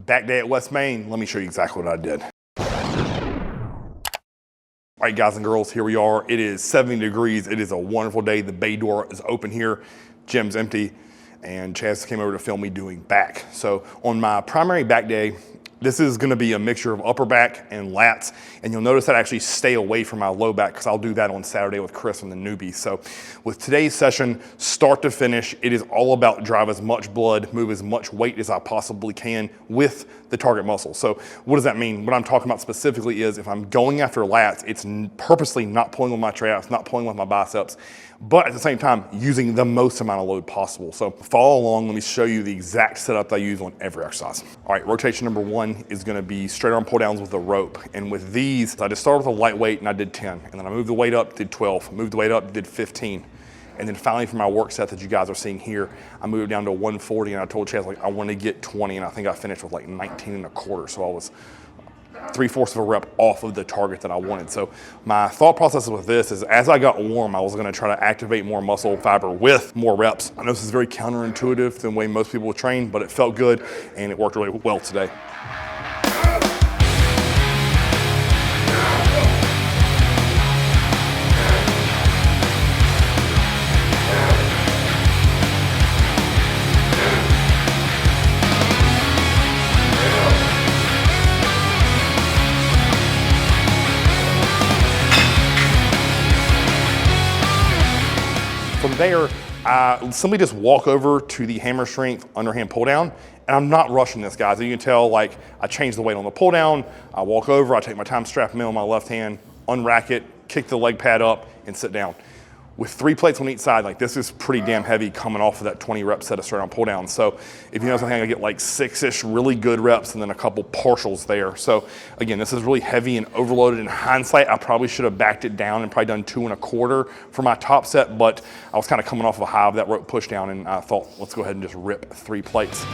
Back day at West Main, let me show you exactly what I did. All right, guys and girls, here we are. It is 70 degrees. It is a wonderful day. The bay door is open here. Gym's empty. And Chaz came over to film me doing back. So on my primary back day, this is gonna be a mixture of upper back and lats. And you'll notice that I actually stay away from my low back because I'll do that on Saturday with Chris and the newbies. So with today's session, start to finish, it is all about drive as much blood, move as much weight as I possibly can with the target muscle. So what does that mean? What I'm talking about specifically is if I'm going after lats, it's purposely not pulling with my traps, not pulling with my biceps, but at the same time, using the most amount of load possible. So follow along, let me show you the exact setup that I use on every exercise. All right, rotation number 1 is gonna be straight arm pull downs with a rope. And with these, I just started with a lightweight and I did 10. And then I moved the weight up, did 12. Moved the weight up, did 15. And then finally for my work set that you guys are seeing here, I moved down to 140 and I told Chaz like I want to get 20 and I think I finished with like 19 and a quarter. So I was 3/4 of a rep off of the target that I wanted. So my thought process with this is as I got warm, I was gonna try to activate more muscle fiber with more reps. I know this is very counterintuitive to the way most people would train, but it felt good and it worked really well today. From there, I simply just walk over to the hammer strength underhand pull down, and I'm not rushing this, guys. As you can tell, like I change the weight on the pull down, I walk over, I take my time, strap them in on my left hand, unrack it, kick the leg pad up, and sit down. With 3 plates on each side, like this is pretty damn heavy coming off of that 20 rep set of straight arm pull down. So if you know something, I get like 6-ish really good reps and then a couple partials there. So again, this is really heavy and overloaded. In hindsight, I probably should have backed it down and probably done 2 1/4 for my top set, but I was kind of coming off of a high of that rope push down and I thought, let's go ahead and just rip 3 plates.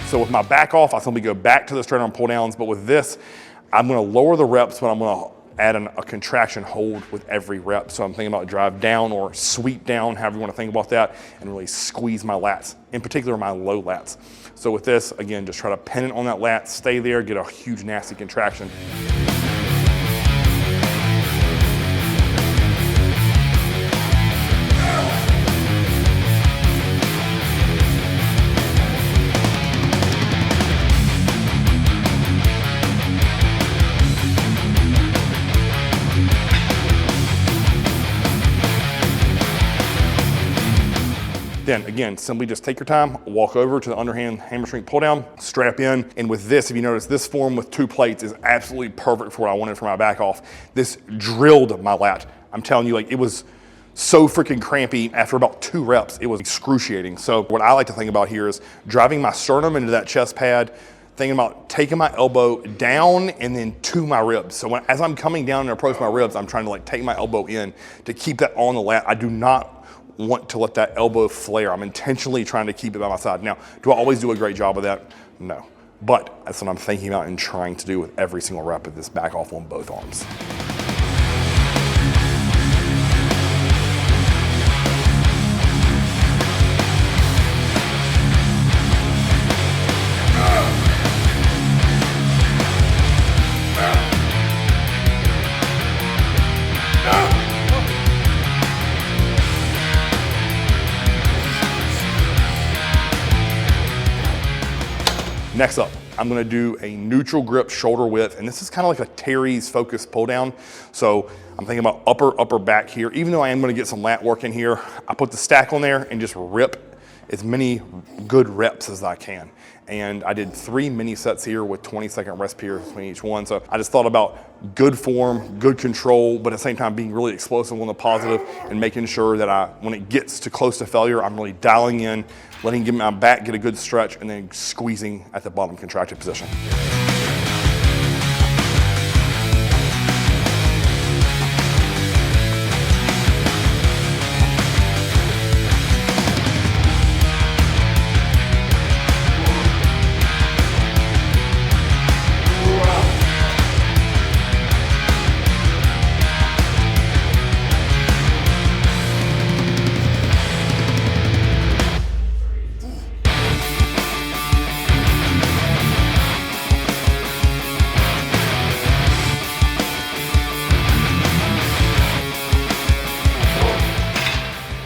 So with my back off, I simply go back to the straight arm pull downs, but with this, I'm gonna lower the reps, but I'm gonna add a contraction hold with every rep. So I'm thinking about drive down or sweep down, however you wanna think about that, and really squeeze my lats, in particular my low lats. So with this, again, just try to pin it on that lat, stay there, get a huge nasty contraction. Then again, simply just take your time, walk over to the underhand hammer strength pull down, strap in. And with this, if you notice, this form with 2 plates is absolutely perfect for what I wanted for my back off. This drilled my lat. I'm telling you, like it was so freaking crampy after about 2 reps, it was excruciating. So what I like to think about here is driving my sternum into that chest pad, thinking about taking my elbow down and then to my ribs. So as I'm coming down and approach my ribs, I'm trying to like take my elbow in to keep that on the lat. I do not want to let that elbow flare. I'm intentionally trying to keep it by my side. Now, do I always do a great job of that? No. But that's what I'm thinking about and trying to do with every single rep of this back off on both arms. Next up, I'm gonna do a neutral grip shoulder width, and this is kind of like a Terry's focus pull down. So I'm thinking about upper back here. Even though I am gonna get some lat work in here, I put the stack on there and just rip as many good reps as I can. And I did 3 mini sets here with 20-second rest periods between each one. So I just thought about good form, good control, but at the same time being really explosive on the positive and making sure that when it gets to close to failure, I'm really dialing in, letting my back get a good stretch, and then squeezing at the bottom contracted position.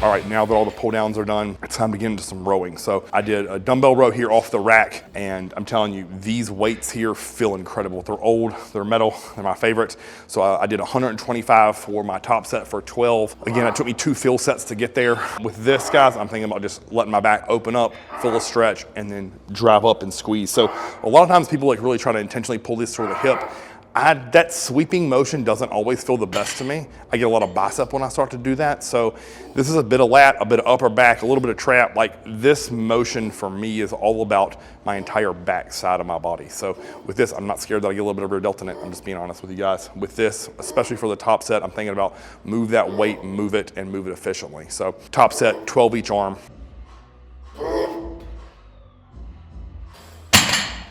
All right, now that all the pull downs are done, it's time to get into some rowing. So I did a dumbbell row here off the rack, and I'm telling you, these weights here feel incredible. They're old, they're metal, they're my favorites. So I did 125 for my top set for 12. Again, it took me 2 fill sets to get there. With this, guys, I'm thinking about just letting my back open up, full of stretch, and then drive up and squeeze. So a lot of times people like really try to intentionally pull this through the hip. That sweeping motion doesn't always feel the best to me. I get a lot of bicep when I start to do that. So this is a bit of lat, a bit of upper back, a little bit of trap. Like this motion for me is all about my entire back side of my body. So with this, I'm not scared that I get a little bit of rear delt in it. I'm just being honest with you guys. With this, especially for the top set, I'm thinking about move that weight, move it, and move it efficiently. So top set, 12 each arm.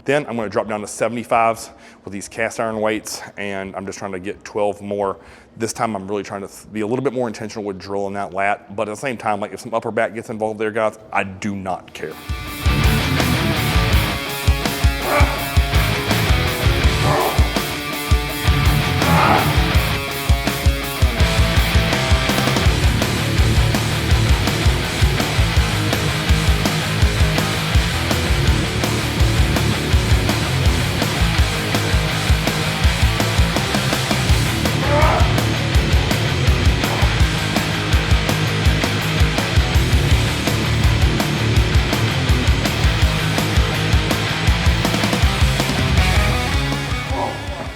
Then I'm going to drop down to 75s with these cast iron weights, and I'm just trying to get 12 more. This time I'm really trying to be a little bit more intentional with drilling that lat, but at the same time, like if some upper back gets involved there, guys, I do not care.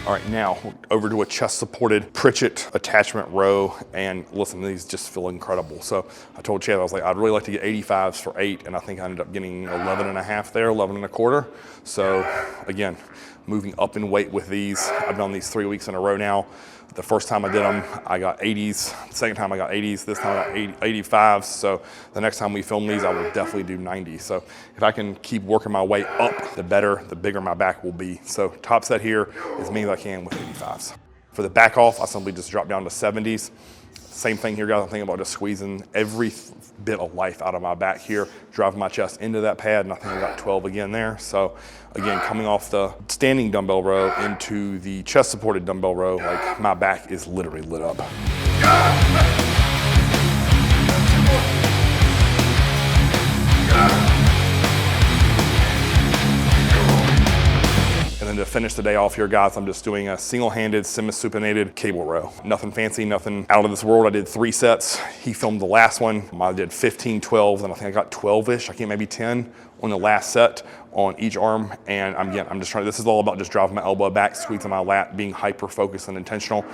All right, now over to a chest supported Pritchett attachment row, and listen, these just feel incredible. So I told Chad, I was like, I'd really like to get 85s for 8, and I think I ended up getting 11 and a half there, 11 and a quarter. So again, moving up in weight with these. I've done these 3 weeks in a row now. The first time I did them, I got 80s. The second time I got 80s. This time I got 85s. So the next time we film these, I will definitely do 90s. So if I can keep working my way up, the better, the bigger my back will be. So top set here as many as I can with 85s. For the back off, I simply just drop down to 70s. Same thing here, guys. I'm thinking about just squeezing every bit of life out of my back here, driving my chest into that pad, and I think I got 12 again there. So again, coming off the standing dumbbell row into the chest supported dumbbell row, like my back is literally lit up. And then to finish the day off here, guys, I'm just doing a single-handed semi-supinated cable row. Nothing fancy, nothing out of this world. I did 3 sets. He filmed the last one. I did 15 12s, and I think I got 12-ish. I think maybe 10 on the last set on each arm. And I'm just trying, this is all about just driving my elbow back, squeezing my lat, being hyper-focused and intentional.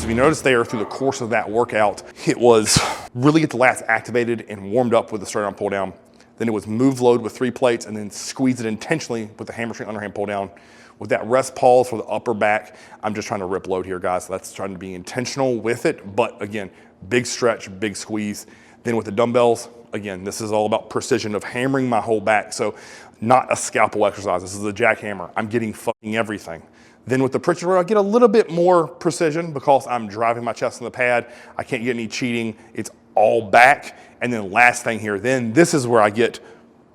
Notice there through the course of that workout, it was really get the lats activated and warmed up with the straight arm pull down. Then it was move load with 3 plates and then squeeze it intentionally with the hamstring underhand pull down. With that rest pause for the upper back, I'm just trying to rip load here, guys. So that's trying to be intentional with it. But again, big stretch, big squeeze. Then with the dumbbells, again, this is all about precision of hammering my whole back. So not a scalpel exercise. This is a jackhammer. I'm getting fucking everything. Then with the Pritchett row, I get a little bit more precision because I'm driving my chest on the pad. I can't get any cheating. It's all back. And then last thing here, then this is where I get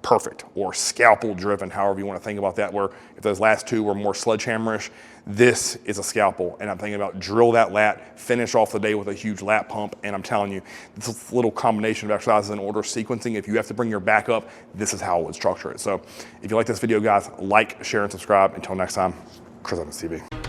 perfect or scalpel driven, however you want to think about that, where if those last 2 were more sledgehammerish, this is a scalpel. And I'm thinking about drill that lat, finish off the day with a huge lat pump. And I'm telling you, this little combination of exercises in order sequencing, if you have to bring your back up, this is how I would structure it. So if you like this video, guys, like, share, and subscribe. Until next time, Chris on TV.